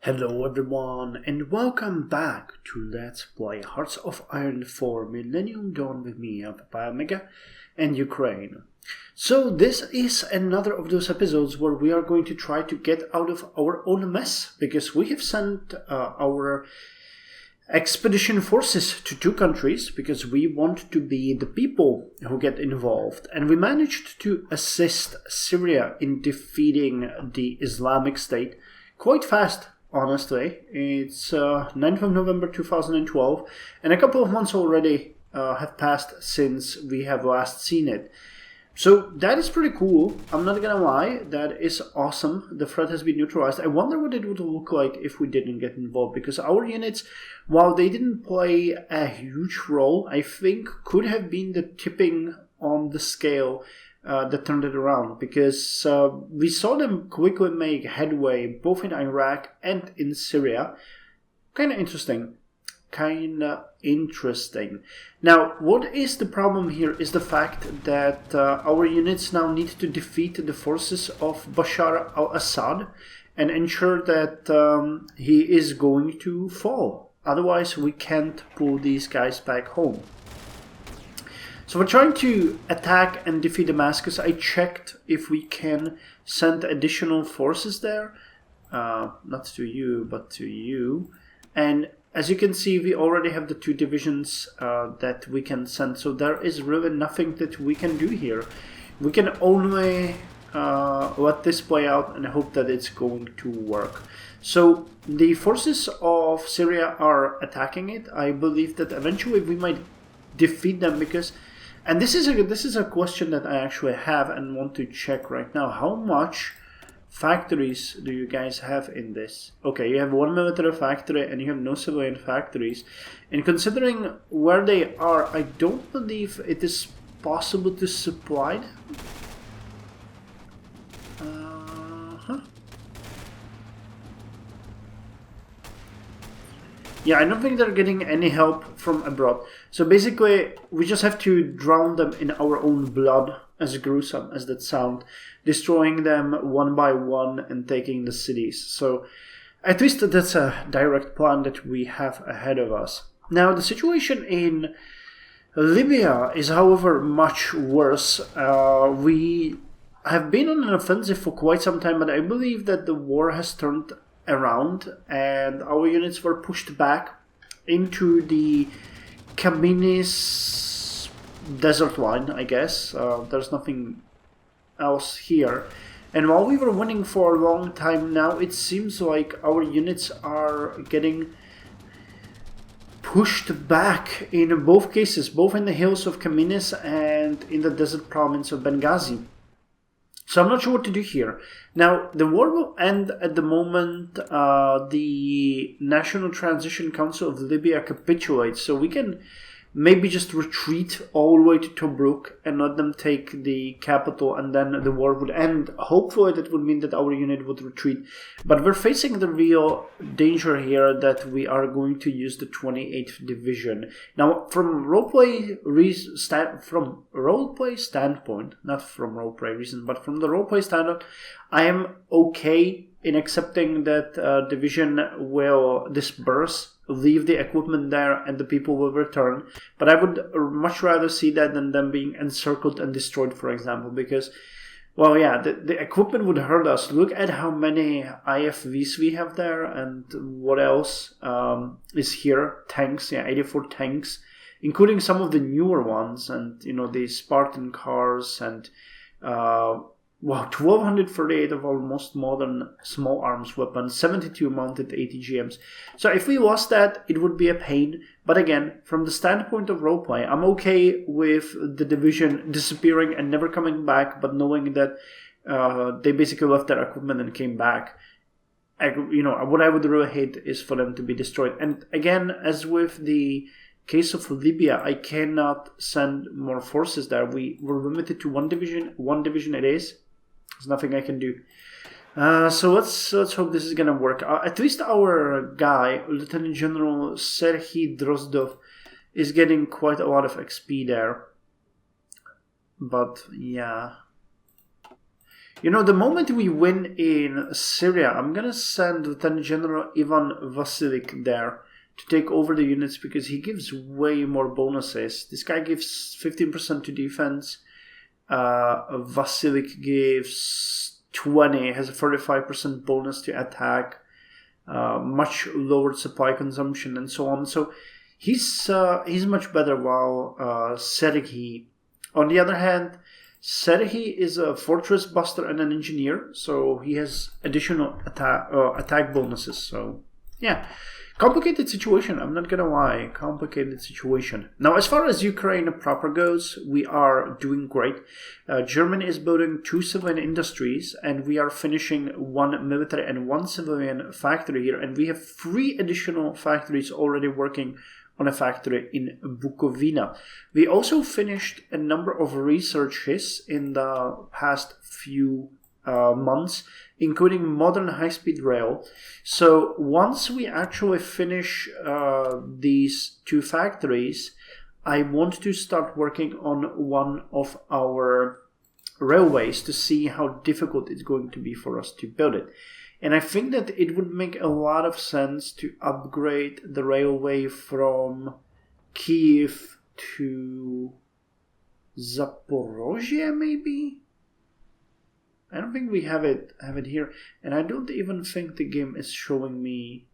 Hello everyone and welcome back to Let's Play Hearts of Iron 4 Millennium Dawn with me, Papa Omega, and Ukraine. So this is another of those episodes where we are going to try to get out of our own mess, because we have sent our expedition forces to two countries because we want to be the people who get involved, and we managed to assist Syria in defeating the Islamic State quite fast. Honestly, it's 9th of November 2012, and a couple of months already have passed since we have last seen it. So that is pretty cool. I'm not gonna lie, that is awesome. The threat has been neutralized. I wonder what it would look like if we didn't get involved, because our units, while they didn't play a huge role, I think could have been the tipping on the scale that turned it around, because we saw them quickly make headway both in Iraq and in Syria. Kind of interesting. Now, what is the problem here is the fact that our units now need to defeat the forces of Bashar al-Assad and ensure that he is going to fall. Otherwise, we can't pull these guys back home. So we're trying to attack and defeat Damascus. I checked if we can send additional forces there. Not to you, but to you. And as you can see, we already have the two divisions that we can send. So there is really nothing that we can do here. We can only let this play out and hope that it's going to work. So the forces of Syria are attacking it. I believe that eventually we might defeat them, because... And this is a question that I actually have and want to check right now. How much factories do you guys have in this? Okay, you have one military factory and you have no civilian factories. And considering where they are, I don't believe it is possible to supply them. Yeah, I don't think they're getting any help from abroad. So basically, we just have to drown them in our own blood, as gruesome as that sounds, destroying them one by one and taking the cities. So at least that's a direct plan that we have ahead of us. Now, the situation in Libya is, however, much worse. We have been on an offensive for quite some time, but I believe that the war has turned around and our units were pushed back into the Kaminis desert line, I guess. There's nothing else here. And while we were winning for a long time now, it seems like our units are getting pushed back in both cases, both in the hills of Kaminis and in the desert province of Benghazi. So I'm not sure what to do here. Now, the war will end at the moment the National Transition Council of Libya capitulates. So we can maybe just retreat all the way to Tobruk and let them take the capital, and then the war would end. Hopefully that would mean that our unit would retreat. But we're facing the real danger here that we are going to use the 28th Division. Now, from roleplay standpoint, not from roleplay reason, but from the roleplay standpoint, I am okay in accepting that division will disperse, leave the equipment there, and the people will return. But I would much rather see that than them being encircled and destroyed, for example, because, well, yeah, the equipment would hurt us. Look at how many IFVs we have there, and what else is here. Tanks, yeah, 84 tanks, including some of the newer ones, and, you know, the Spartan cars, and 1,238 of our most modern small arms weapons, 72 mounted ATGMs. So if we lost that, it would be a pain. But again, from the standpoint of roleplay, I'm okay with the division disappearing and never coming back, but knowing that they basically left their equipment and came back. What I would really hate is for them to be destroyed. And again, as with the case of Libya, I cannot send more forces there. We were limited to one division. One division it is. There's nothing I can do. So let's hope this is gonna work. At least our guy, Lieutenant General Serhiy Drozdov, is getting quite a lot of XP there. But yeah, You know, the moment we win in Syria, I'm gonna send Lieutenant General Ivan Vasilik there to take over the units because he gives way more bonuses. This guy gives 15% to defense. Vasilik gives 20, has a 45% bonus to attack, much lowered supply consumption, and so on. So he's much better. While Serhiy, on the other hand, Serhiy is a fortress buster and an engineer, so he has additional attack bonuses. So yeah, complicated situation. I'm not gonna lie, complicated situation. Now, as far as Ukraine proper goes, we are doing great. Germany is building 2 civilian industries, and we are finishing 1 military and 1 civilian factory here, and we have 3 additional factories already working on a factory in Bukovina. We also finished a number of researches in the past few months, including modern high-speed rail. So once we actually finish these 2 factories, I want to start working on one of our railways to see how difficult it's going to be for us to build it. And I think that it would make a lot of sense to upgrade the railway from Kiev to Zaporozhye, maybe? I don't think we have it here. And I don't even think the game is showing me...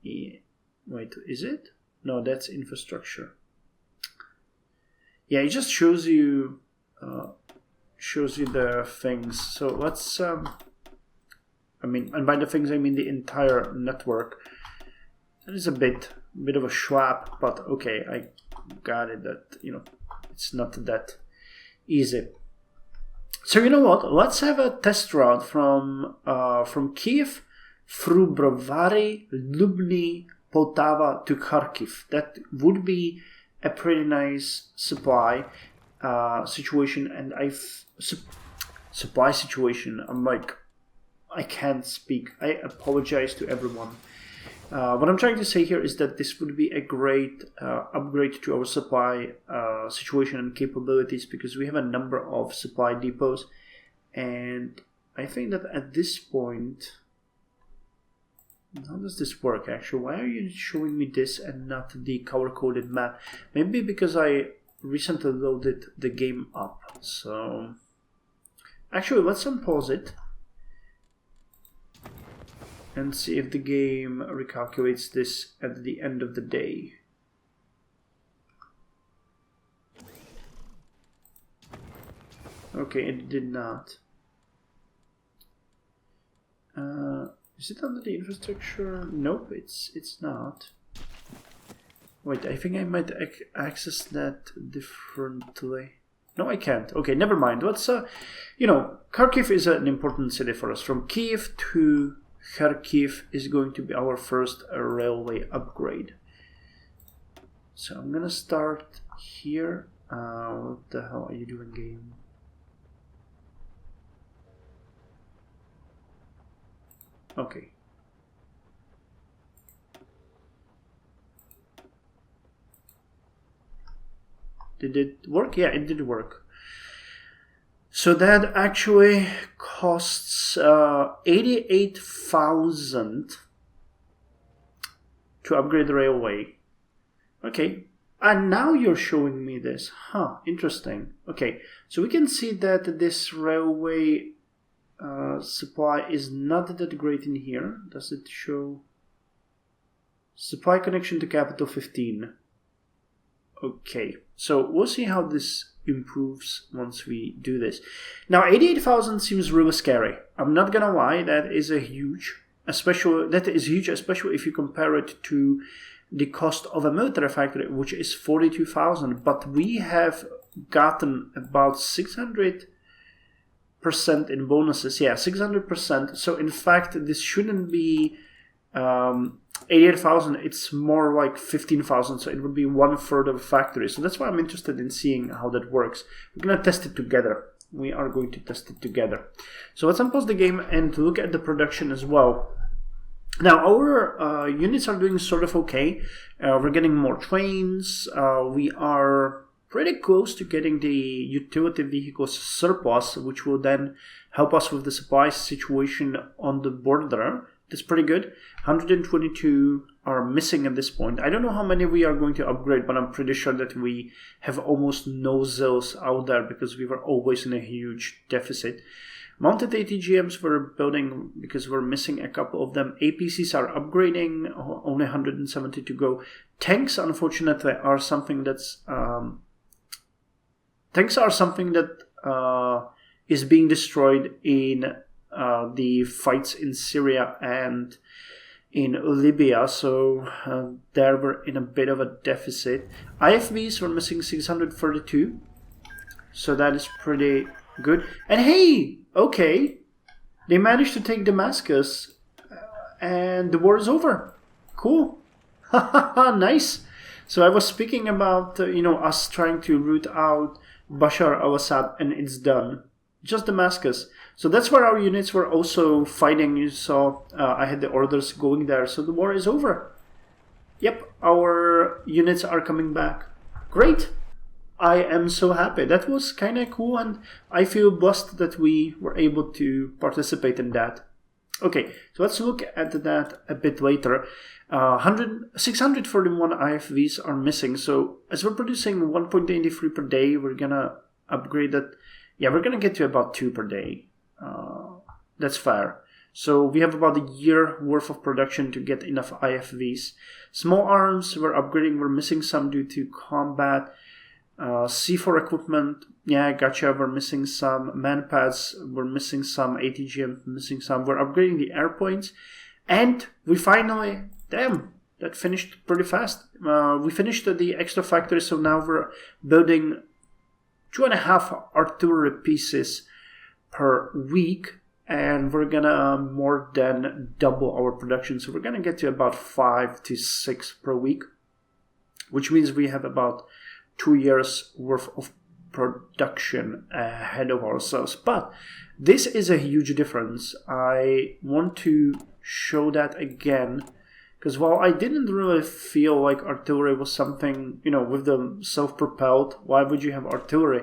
Wait, is it? No, that's infrastructure. Yeah, it just shows you the things. So let's... and by the things I mean the entire network. That is a bit of a schwab, but okay, I got it. That it's not that easy. So you know what? Let's have a test route from Kiev through Brovary, Lubny, Poltava to Kharkiv. That would be a pretty nice supply situation, and supply situation. I'm like, I can't speak. I apologize to everyone. What I'm trying to say here is that this would be a great upgrade to our supply situation and capabilities, because we have a number of supply depots, and I think that at this point, how does this work actually? Why are you showing me this and not the color-coded map? Maybe because I recently loaded the game up. So actually, let's unpause it and see if the game recalculates this at the end of the day. Okay, it did not. Is it under the infrastructure? Nope, it's not. Wait, I think I might access that differently. No, I can't. Okay, never mind. Let's, Kharkiv is an important city for us. From Kiev to Kharkiv is going to be our first railway upgrade. So I'm gonna start here. What the hell are you doing, game? Okay. Did it work? Yeah, it did work. So that actually costs 88,000 to upgrade the railway. Okay, and now you're showing me this. Huh, interesting. Okay, so we can see that this railway supply is not that great in here. Does it show? Supply connection to capital 15. Okay, so we'll see how this improves once we do this. Now, 88,000 seems really scary. I'm not gonna lie, that is huge, especially if you compare it to the cost of a military factory, which is 42,000. But we have gotten about 600% in bonuses. Yeah, 600%. So in fact, this shouldn't be 88,000, it's more like 15,000, so it would be 1/3 of a factory. So that's why I'm interested in seeing how that works. We're going to test it together. We are going to test it together. So let's unpause the game and look at the production as well. Now, our units are doing sort of okay. We're getting more trains. We are pretty close to getting the utility vehicles surplus, which will then help us with the supply situation on the border. That's pretty good. 122 are missing at this point. I don't know how many we are going to upgrade, but I'm pretty sure that we have almost no Zills out there because we were always in a huge deficit. Mounted ATGMs we're building because we're missing a couple of them. APCs are upgrading, only 170 to go. Tanks, unfortunately, are something that's... tanks are something that is being destroyed in the fights in Syria and in Libya, so there we're in a bit of a deficit. IFVs were missing 632, so that is pretty good. And hey, okay, they managed to take Damascus, and the war is over. Cool. Nice. So I was speaking about us trying to root out Bashar al-Assad, and it's done. Just Damascus. So that's where our units were also fighting. You saw I had the orders going there. So the war is over. Yep, our units are coming back. Great. I am so happy. That was kind of cool, and I feel blessed that we were able to participate in that. Okay, so let's look at that a bit later. 641 IFVs are missing. So as we're producing 1.83 per day, we're going to upgrade that. Yeah, we're going to get to about 2 per day. That's fair. So we have about a year worth of production to get enough IFVs. Small arms, we're upgrading. We're missing some due to combat. C4 equipment, yeah, gotcha. We're missing some manpads. We're missing some ATGM. Missing some. We're upgrading the airplanes. And we finally, damn, that finished pretty fast. We finished the extra factory, so now we're building 2.5 artillery pieces per week, and we're gonna more than double our production. So we're gonna get to about 5 to 6 per week, which means we have about 2 years worth of production ahead of ourselves. But this is a huge difference. I want to show that again, because while I didn't really feel like artillery was something, with the self-propelled, why would you have artillery?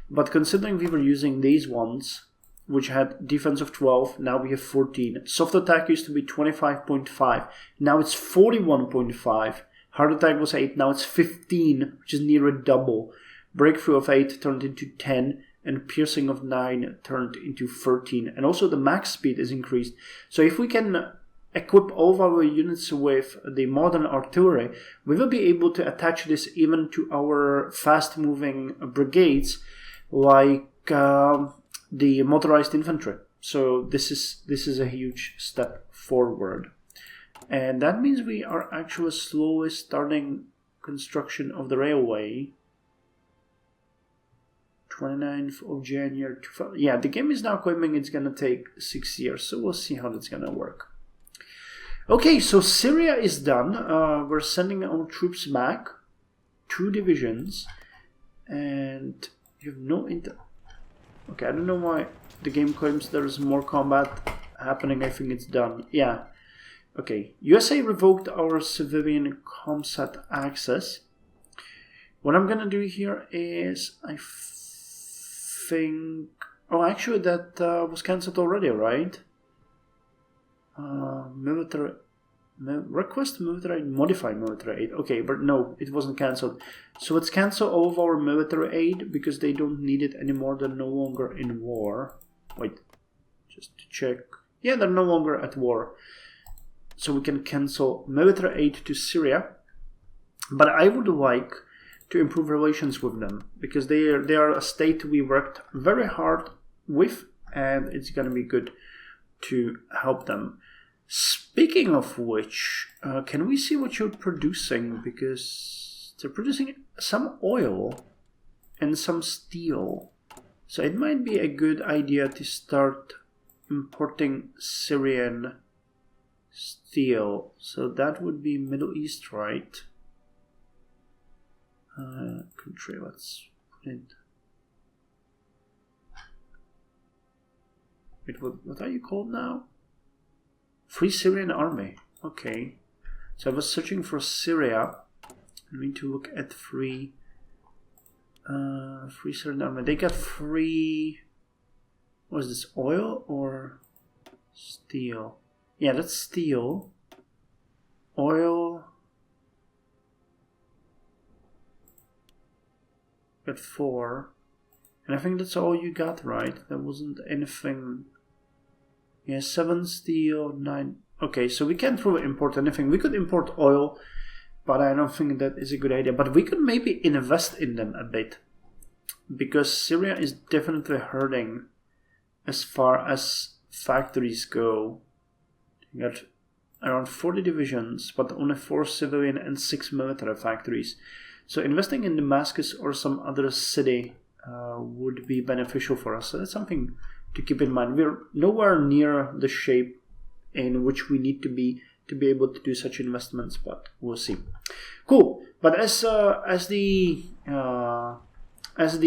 But considering we were using these ones, which had defense of 12, now we have 14. Soft attack used to be 25.5, now it's 41.5. Hard attack was 8, now it's 15, which is near a double. Breakthrough of 8 turned into 10, and piercing of 9 turned into 13. And also the max speed is increased. So if we can equip all of our units with the modern artillery, we will be able to attach this even to our fast-moving brigades, like the motorized infantry. So this is a huge step forward. And that means we are actually slowly starting construction of the railway. 29th of January. Yeah, the game is now claiming it's going to take 6 years, so we'll see how that's going to work. Okay, so Syria is done. We're sending our troops back. 2 divisions. And you have no Okay, I don't know why the game claims there's more combat happening. I think it's done. Yeah. Okay, USA revoked our civilian ComSat access. What I'm gonna do here is, I think... Oh, actually that was cancelled already, right? Military... Request military aid, modify military aid. Okay, but no, it wasn't cancelled. So let's cancel all of our military aid because they don't need it anymore. They're no longer in war. Wait, just to check. Yeah, they're no longer at war. So we can cancel military aid to Syria. But I would like to improve relations with them because they are a state we worked very hard with, and it's going to be good to help them. Speaking of which, can we see what you're producing? Because they're producing some oil and some steel. So it might be a good idea to start importing Syrian steel. So that would be Middle East, right? Country, let's put it. Wait, what are you called now? Free Syrian Army. Okay. So I was searching for Syria. I need to look at Free Syrian Army. They got free Was this oil or steel? Yeah, that's steel. Oil. Got 4. And I think that's all you got, right? There wasn't anything. Yeah, 7 steel, 9. Okay, so we can't really import anything. We could import oil, but I don't think that is a good idea. But we could maybe invest in them a bit, because Syria is definitely hurting as far as factories go. You got around 40 divisions, but only 4 civilian and 6 military factories. So investing in Damascus or some other city would be beneficial for us. So that's something to keep in mind. We're nowhere near the shape in which we need to be able to do such investments, but we'll see. Cool. But as the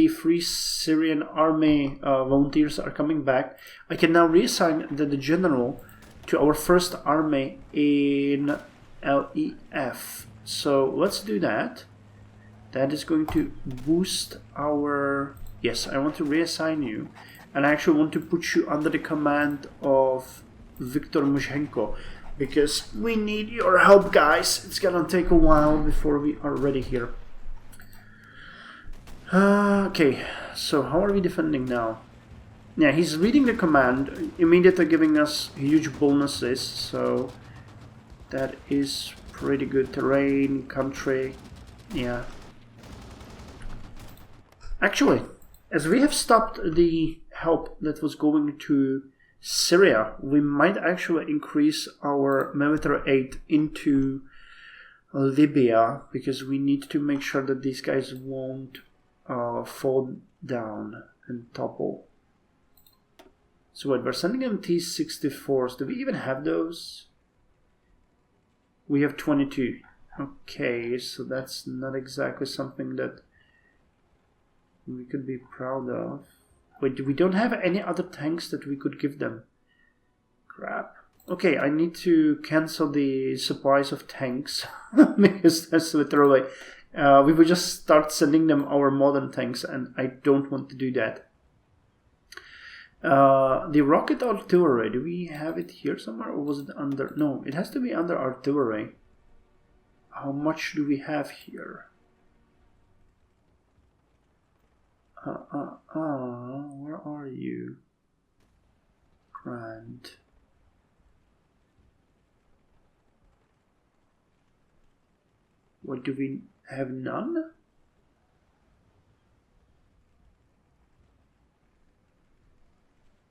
Free Syrian Army volunteers are coming back, I can now reassign the general to our first army in LEF. So let's do that. That is going to boost our... Yes, I want to reassign you. And I actually want to put you under the command of Viktor Mushenko, because we need your help, guys. It's gonna take a while before we are ready here. Okay, so how are we defending now? Yeah, he's reading the command, immediately giving us huge bonuses, so that is pretty good. Terrain, country, yeah. Actually, as we have stopped the help that was going to Syria, we might actually increase our military aid into Libya, because we need to make sure that these guys won't fall down and topple. So wait, we're sending them T-64s. Do we even have those? We have 22. Okay, so that's not exactly something that we could be proud of. Wait, we don't have any other tanks that we could give them. Crap. Okay, I need to cancel the supplies of tanks because that's literally... we would just start sending them our modern tanks, and I don't want to do that. The rocket artillery, do we have it here somewhere, or was it under... No, it has to be under artillery. How much do we have here? Where are you? Grant. What, do we have none?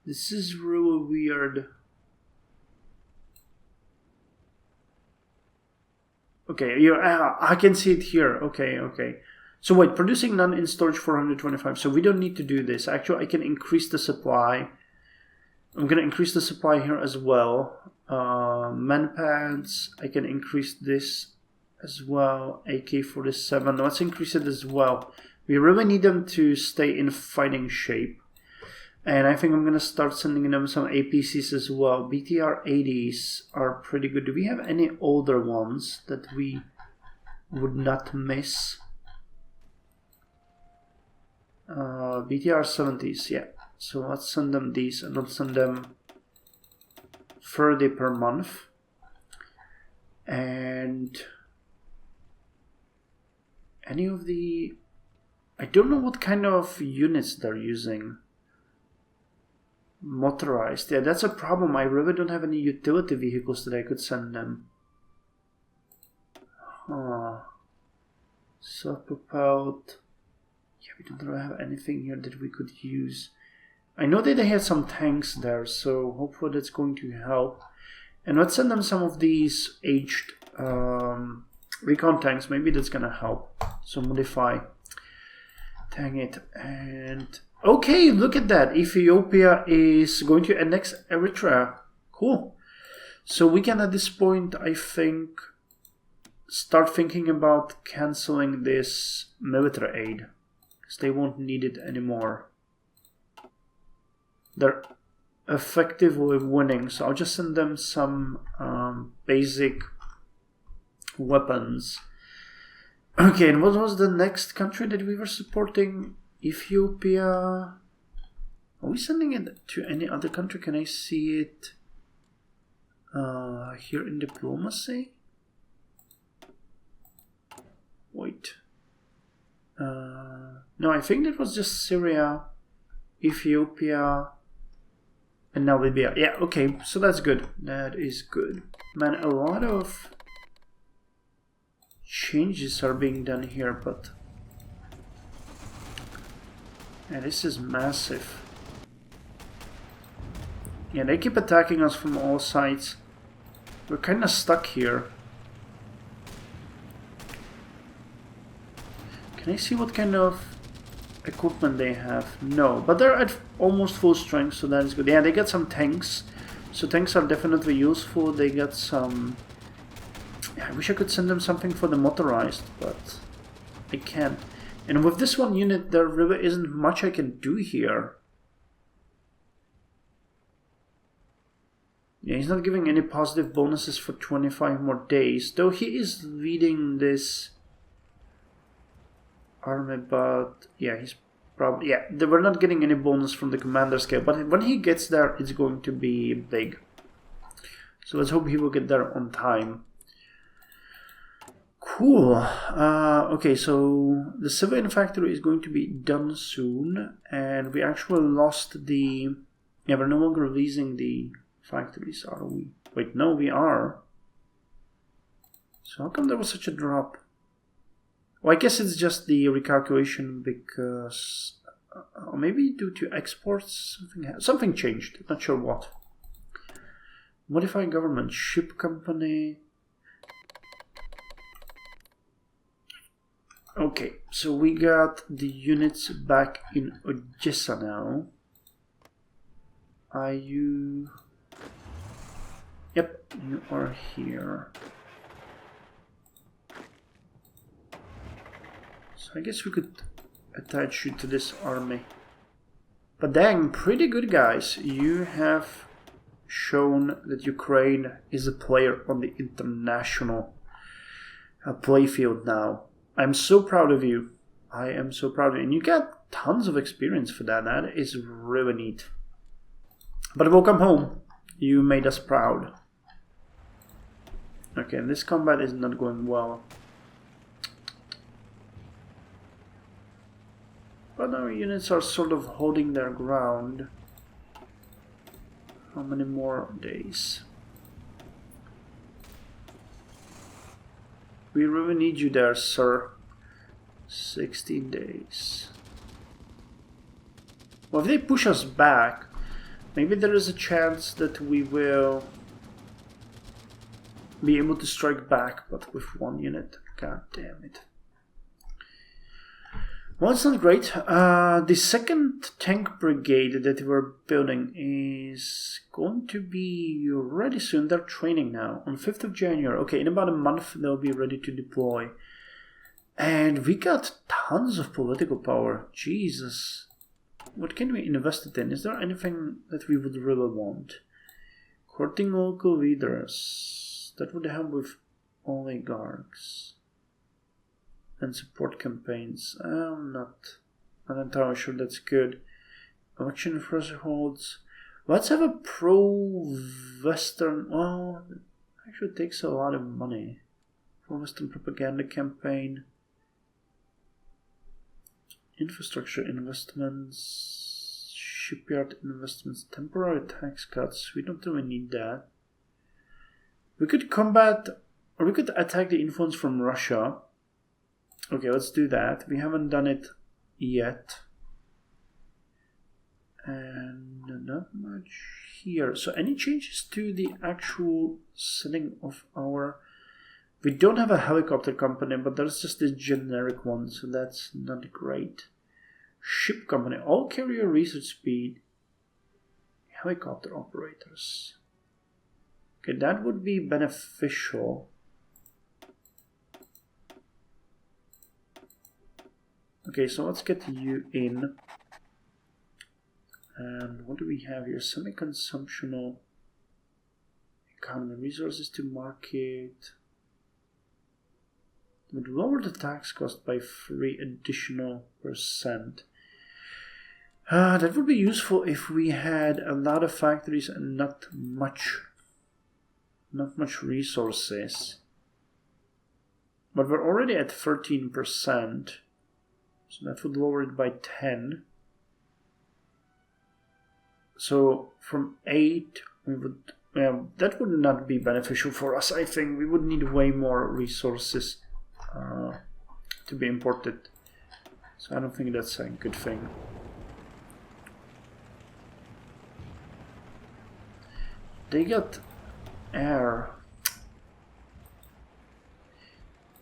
This is really weird. Okay, I can see it here. Okay. So wait, producing none in storage 425. So we don't need to do this. Actually, I can increase the supply. I'm going to increase the supply here as well. Manpads, I can increase this as well. AK-47, let's increase it as well. We really need them to stay in fighting shape. And I think I'm going to start sending them some APCs as well. BTR-80s are pretty good. Do we have any older ones that we would not miss? BTR-70s, yeah. So let's send them these, and let's send them 30 per month. And any of the... I don't know what kind of units they're using. Motorized, yeah, that's a problem. I really don't have any utility vehicles that I could send them. Self-propelled. Yeah, we don't really have anything here that we could use. I know that they had some tanks there, so hopefully that's going to help. And let's send them some of these aged recon tanks. Maybe that's gonna help. So modify. Dang it. And okay, look at that. Ethiopia is going to annex Eritrea. Cool. So we can at this point, I think, start thinking about canceling this military aid, because they won't need it anymore. They're effectively winning, so I'll just send them some basic weapons. Okay, and what was the next country that we were supporting? Ethiopia. Are we sending it to any other country? Can I see it here in diplomacy? Wait. No, I think that was just Syria, Ethiopia, and now Libya. Yeah, okay, so that's good. That is good. Man, a lot of changes are being done here, but... yeah, this is massive. Yeah, they keep attacking us from all sides. We're kind of stuck here. Can I see what kind of equipment they have? No, but they're at almost full strength, so that is good. Yeah, they got some tanks, so tanks are definitely useful. They got some... yeah, I wish I could send them something for the motorized, but I can't. And with this one unit, there really isn't much I can do here. Yeah, he's not giving any positive bonuses for 25 more days, though he is leading this army, but yeah, he's probably... yeah, we're not getting any bonus from the commander scale, but when he gets there, it's going to be big. So let's hope he will get there on time. Cool. Okay, so the civilian factory is going to be done soon, and we actually lost the... yeah, we're no longer releasing the factories, are we? Wait, no, we are. So how come there was such a drop? Well, I guess it's just the recalculation because... or maybe due to exports, something changed, not sure what. Modify government, ship company... okay, so we got the units back in Odessa now. Are you... yep, you are here. So I guess we could attach you to this army. But dang, pretty good guys. You have shown that Ukraine is a player on the international playfield now. I'm so proud of you. I am so proud of you. And you got tons of experience for that. That is really neat. But welcome home. You made us proud. Okay, this combat is not going well. But our units are sort of holding their ground. How many more days? We really need you there, sir. 16 days. Well, if they push us back, maybe there is a chance that we will be able to strike back, but with one unit. God damn it. Well, it's not great. The second tank brigade that we're building is going to be ready soon. They're training now on 5th of January. Okay, in about a month they'll be ready to deploy. And we got tons of political power. Jesus. What can we invest it in? Is there anything that we would really want? Courting local leaders. That would help with oligarchs. And support campaigns. I'm not entirely sure that's good. Election thresholds. Let's have a pro-Western... well, it actually takes a lot of money. Pro-Western propaganda campaign. Infrastructure investments. Shipyard investments. Temporary tax cuts. We don't really need that. We could combat... or we could attack the influence from Russia. Okay, let's do that. We haven't done it yet. And not much here. So any changes to the actual setting of our... we don't have a helicopter company, but there's just this generic one, so that's not great. Ship company, all carrier research speed. Helicopter operators. Okay, that would be beneficial. Okay, so let's get you in. And what do we have here? Semi-consumptional economy. Resources to market. Would lower the tax cost by 3 additional %. That would be useful if we had a lot of factories and not much resources. But we're already at 13%, so that would lower it by 10. So from 8, we would, that would not be beneficial for us. I think we would need way more resources to be imported. So I don't think that's a good thing. They got air.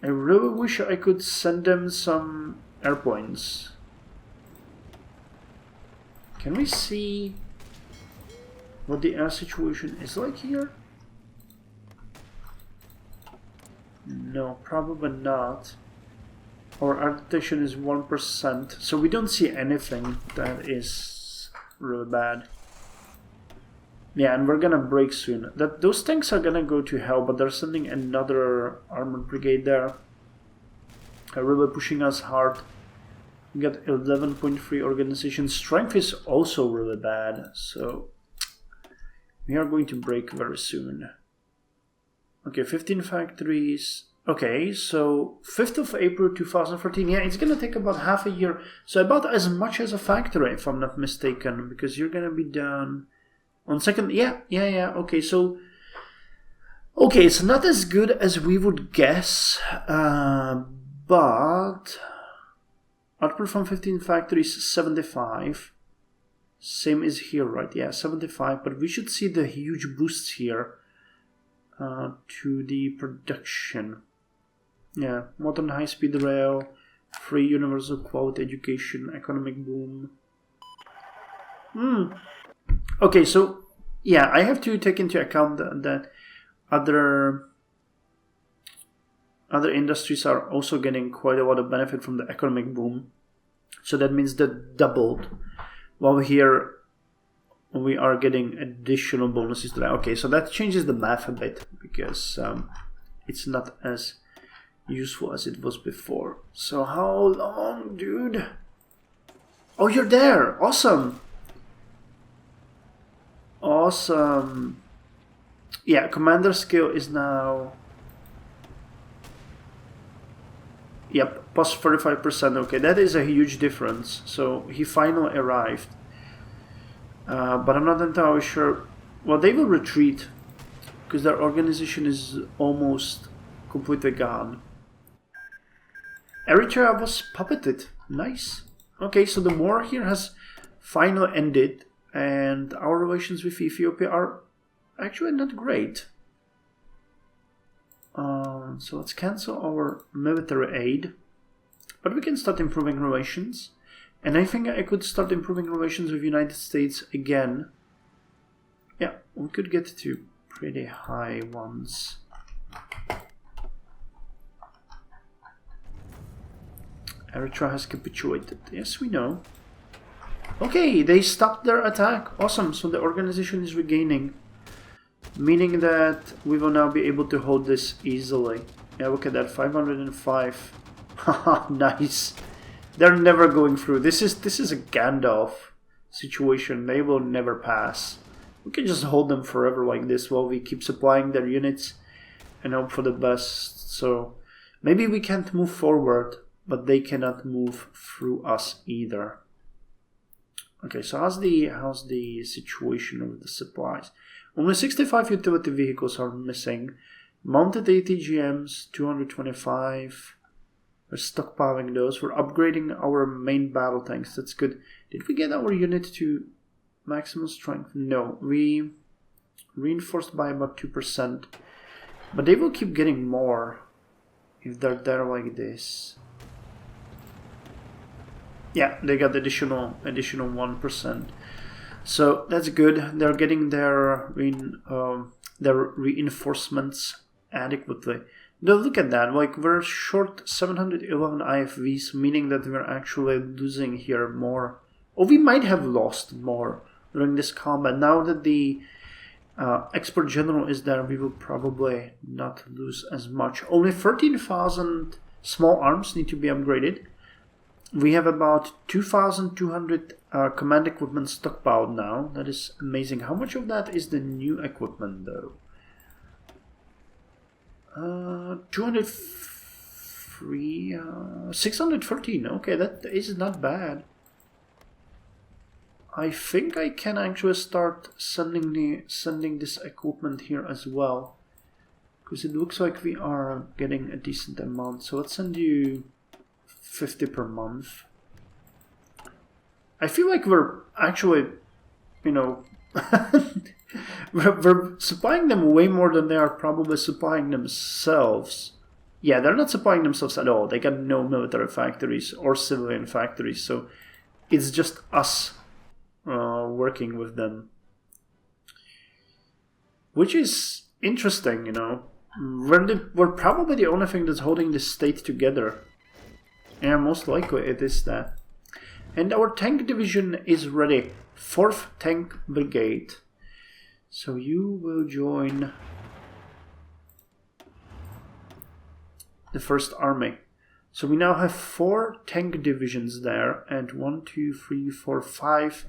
I really wish I could send them some air points. Can we see what the air situation is like here? No, probably not. Our air detection is 1%, so we don't see anything that is really bad. Yeah, and we're gonna break soon. Those tanks are gonna go to hell, but they're sending another armored brigade there. They're really pushing us hard. We got 11.3 organization. Strength is also really bad, so we are going to break very soon. Okay, 15 factories. Okay, so 5th of April 2014. Yeah, it's gonna take about half a year. So about as much as a factory, if I'm not mistaken, because you're gonna be done on 2nd. Yeah. Okay, so it's not as good as we would guess, but output from 15 factories 75. Same as here, right? Yeah, 75. But we should see the huge boosts here to the production. Yeah, modern high-speed rail, free universal quality education, economic boom. Okay, so yeah, I have to take into account that other industries are also getting quite a lot of benefit from the economic boom. So that means that doubled. While here we are getting additional bonuses to that. Okay, so that changes the math a bit because it's not as useful as it was before. So how long, dude? Oh, you're there. Awesome. Awesome. Yeah, commander skill is now, yep, plus 35%. Okay, that is a huge difference. So he finally arrived. But I'm not entirely sure. Well, they will retreat because their organization is almost completely gone. Eritrea was puppeted. Nice. Okay, so the war here has finally ended, and our relations with Ethiopia are actually not great. So let's cancel our military aid, but we can start improving relations. And I think I could start improving relations with the United States again. Yeah, we could get to pretty high ones. Eritrea has capitulated. Yes, we know. Okay, they stopped their attack. Awesome, so the organization is regaining. Meaning that we will now be able to hold this easily. Yeah, look at that, 505. Haha, nice. They're never going through. This is a Gandalf situation. They will never pass. We can just hold them forever like this while we keep supplying their units and hope for the best. So maybe we can't move forward, but they cannot move through us either. Okay, so how's the situation with the supplies? Only 65 utility vehicles are missing. Mounted ATGMs, 225. We're stockpiling those. We're upgrading our main battle tanks. That's good. Did we get our unit to maximum strength? No. We reinforced by about 2%. But they will keep getting more if they're there like this. Yeah, they got additional 1%. So that's good. They're getting their reinforcements adequately. Now look at that, like we're short 711 IFVs, meaning that we're actually losing here more. Or we might have lost more during this combat. Now that the expert general is there, we will probably not lose as much. Only 13,000 small arms need to be upgraded. We have about 2,200 command equipment stockpiled now. That is amazing. How much of that is the new equipment, though? 203, 613. Okay, that is not bad. I think I can actually start sending this equipment here as well, because it looks like we are getting a decent amount. So let's send you 50 per month. I feel like we're actually, you know, we're supplying them way more than they are probably supplying themselves. Yeah, they're not supplying themselves at all. They got no military factories or civilian factories, so it's just us working with them. Which is interesting, you know. We're probably the only thing that's holding the state together. Yeah, most likely it is that. And our tank division is ready. 4th Tank Brigade. So you will join the 1st Army. So we now have 4 tank divisions there, and 1, 2, 3, 4, 5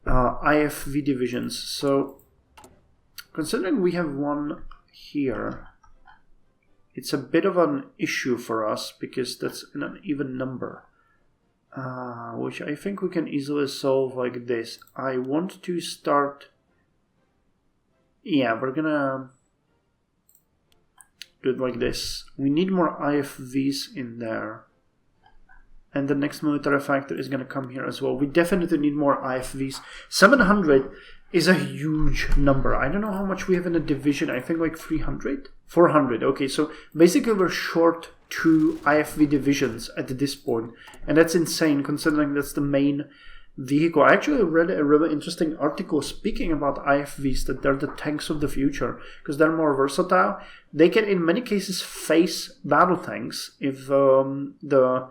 IFV divisions. So considering we have one here, it's a bit of an issue for us because that's an even number, which I think we can easily solve like this. I want to start... Yeah, we're gonna do it like this. We need more IFVs in there. And the next military factor is gonna come here as well. We definitely need more IFVs. 700 is a huge number. I don't know how much we have in a division. I think like 300? 400. Okay, so basically we're short 2 IFV divisions at this point. And that's insane considering that's the main vehicle. I actually read a really interesting article speaking about IFVs, that they're the tanks of the future because they're more versatile. They can in many cases face battle tanks if the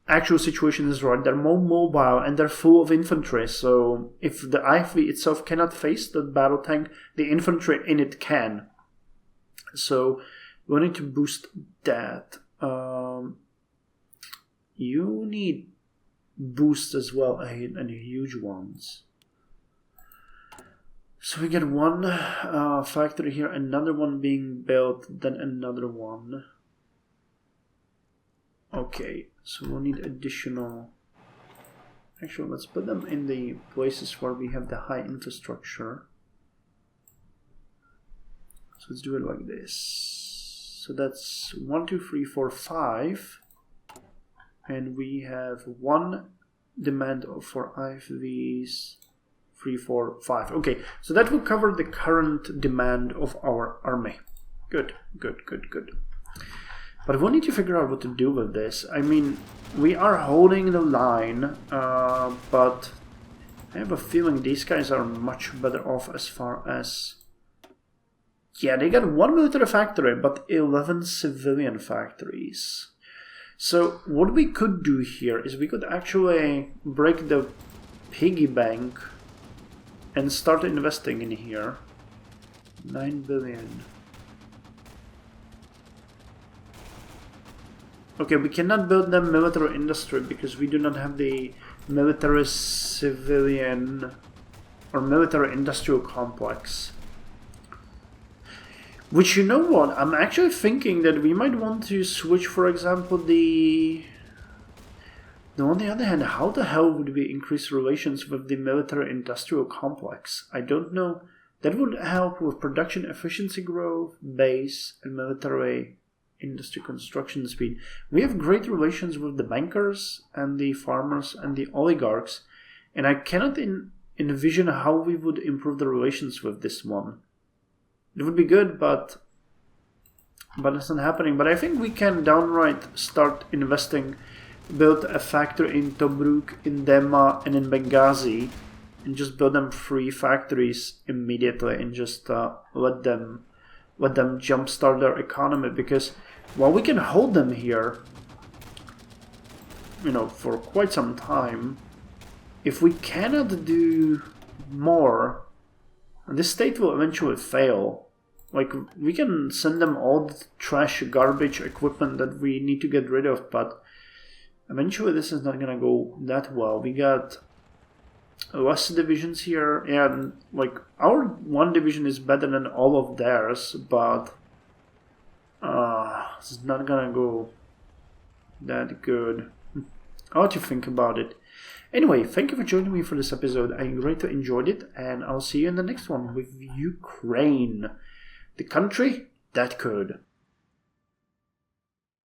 actual situation is right. They're more mobile and they're full of infantry, so if the IFV itself cannot face the battle tank, the infantry in it can. So we need to boost that. You need boost as well, and huge ones. So we get one factory here, another one being built, then another one. Okay, so we'll need additional... Actually, let's put them in the places where we have the high infrastructure. So let's do it like this. So that's 1, 2, 3, 4, 5. And we have one demand for IFVs, 3, 4, 5. Okay, so that will cover the current demand of our army. Good, good, good, good. But we'll need to figure out what to do with this. I mean, we are holding the line, but I have a feeling these guys are much better off as far as... Yeah, they got 1 military factory, but 11 civilian factories. So what we could do here is we could actually break the piggy bank and start investing in here. 9 billion. Okay, we cannot build them military industry because we do not have the military civilian or military industrial complex. Which, you know what, I'm actually thinking that we might want to switch, for example, the... Now, on the other hand, how the hell would we increase relations with the military industrial complex? I don't know. That would help with production efficiency growth, base, and military industry construction speed. We have great relations with the bankers and the farmers and the oligarchs, and I cannot envision how we would improve the relations with this one. It would be good, but it's not happening. But I think we can downright start investing, build a factory in Tobruk, in Dema, and in Benghazi, and just build them 3 factories immediately and just let them jumpstart their economy. Because while we can hold them here, you know, for quite some time, if we cannot do more, this state will eventually fail. Like, we can send them all the trash, garbage equipment that we need to get rid of, but Eventually this is not gonna go that well. We got less divisions here, and like our one division is better than all of theirs, but it's not gonna go that good. I'll let you think about it. Anyway, thank you for joining me for this episode. I greatly enjoyed it, and I'll see you in the next one with Ukraine, the country that could.